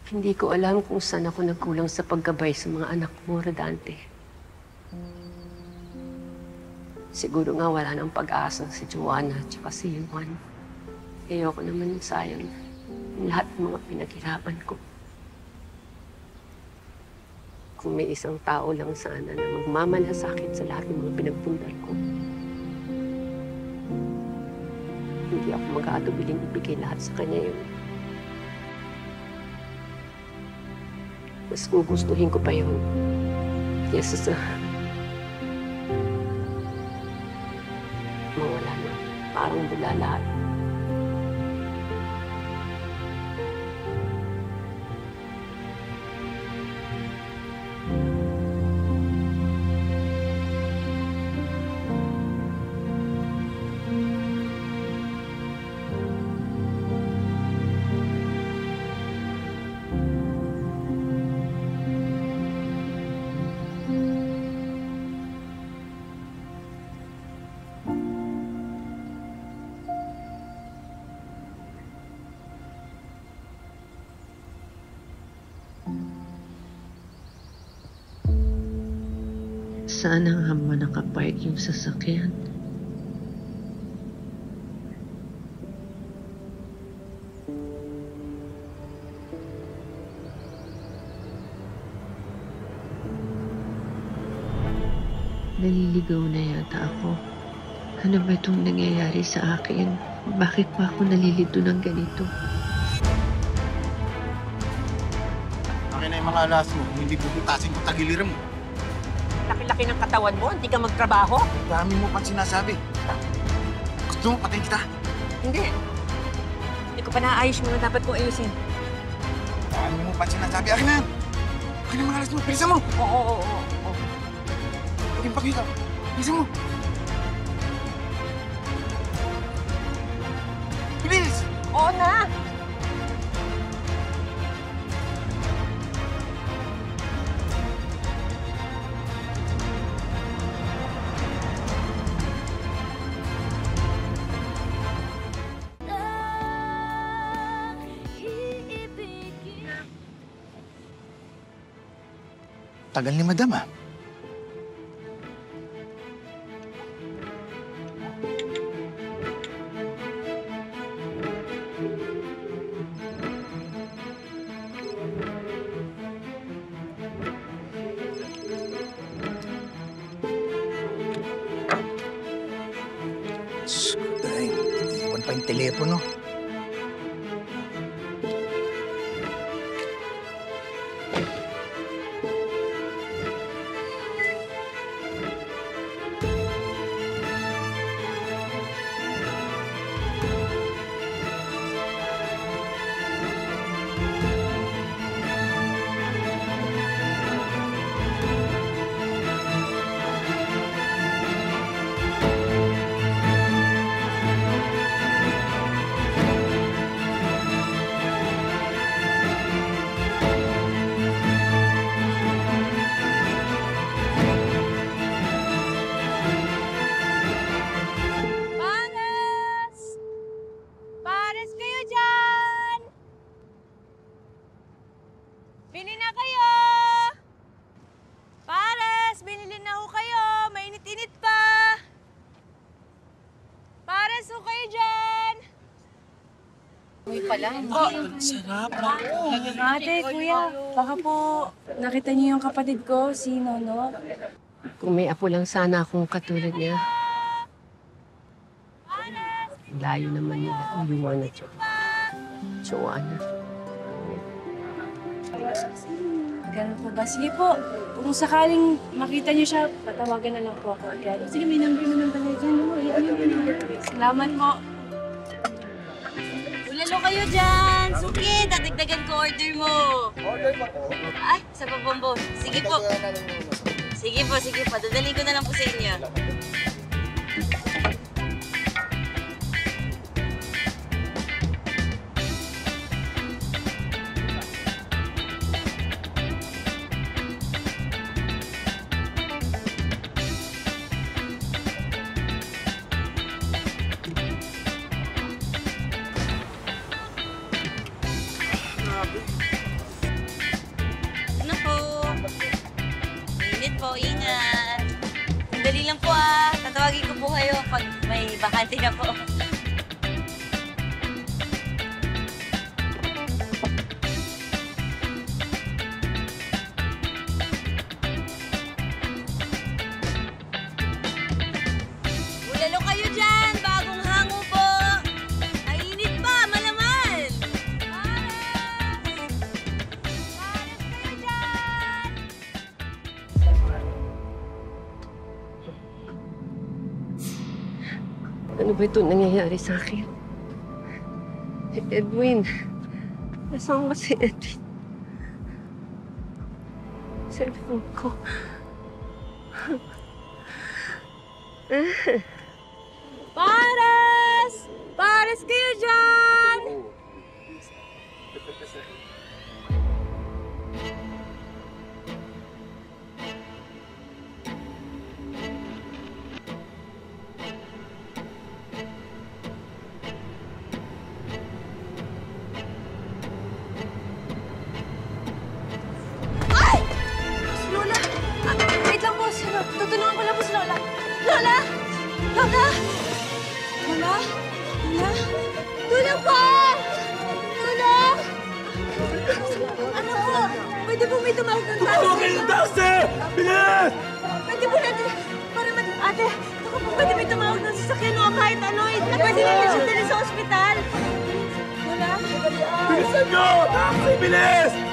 Hindi ko alam kung saan ako nagkulang sa paggabay sa mga anak mo, Rodante. Siguro nga wala nang pag-asa si Joanna at saka si Juan. Ayoko naman sayang yung lahat ng mga pinaghirapan ko. Kung may isang tao lang sana na magmamalasakit sa lahat ng mga pinagpundan ko, hindi ako mag-aatubiling ibigay lahat sa kanya yun. Mas gugustuhin ko pa yun kesa sa mawala na, parang bula lahat. Sana nga manakapark yung sasakyan. Naliligaw na yata ako. Ano ba itong nangyayari sa akin? Bakit pa ako nalilito ng ganito? Akin na yung mga alas mo, hindi puputasin ko tagiliran mo. Laki-laki ng katawan mo, hindi ka magtrabaho? Dami mo pang sinasabi. Gusto mo patayin kita? Hindi. Hindi ko pa naayos mo na dapat kong ayusin. Dami mo pang sinasabi. Akin na yan! Akin na yung mga alas mo, bilisan mo! Oo. Huwag yung pakita. Bilisan mo! Bilis! Oo na! Tagal ni Madam, ah. Dahil, iwan pa yung telepono. Bili na kayo! Pares, binili na ho kayo. Mainit-init pa. Pares ho kayo dyan. Uy pala, Sarap. Ate, kuya, baka po nakita niyo yung kapatid ko, si Nono. Kung may apo lang sana akong katulad niya. Layo naman nila ang Juan at Joanna. Ganun po ba? Sige po, kung sakaling makita niyo siya, patawagan na lang po ako agad. Sige, may number naman pala dyan. Salamat po. ulalo kayo dyan. Suki, dadagdagan ko order mo. Order mo po. Ay, sa pabombo. Sige po. Sige po. Dadalhin ko na lang po sa inyo. pag may bakante na po. Bulalo kayo dyan! Bagong hango po! Mainit pa! Malaman! Pares! Pares kayo dyan! Ano ba ito nangyayari sa akin? Edwin. Nasaan ba si Edwin? Cellphone ko. Pares! Pares kayo dyan! Ay! Si Lola! Wait lang, boss. Tutulungan ko lang po si Lola. Lola! Lola! Lola? Lola? Tulong po! Tulong! Ano po? Pwede po may tumawag ng taxi? Tumawag kayo ng taxi! Bilis! Pwede po natin, para ate, ako po pwede may tumawag ng sasakyan o kahit ano, pwede natin siya dali sa ospital. Lola? Bilisan nyo! Taxi! Bilis!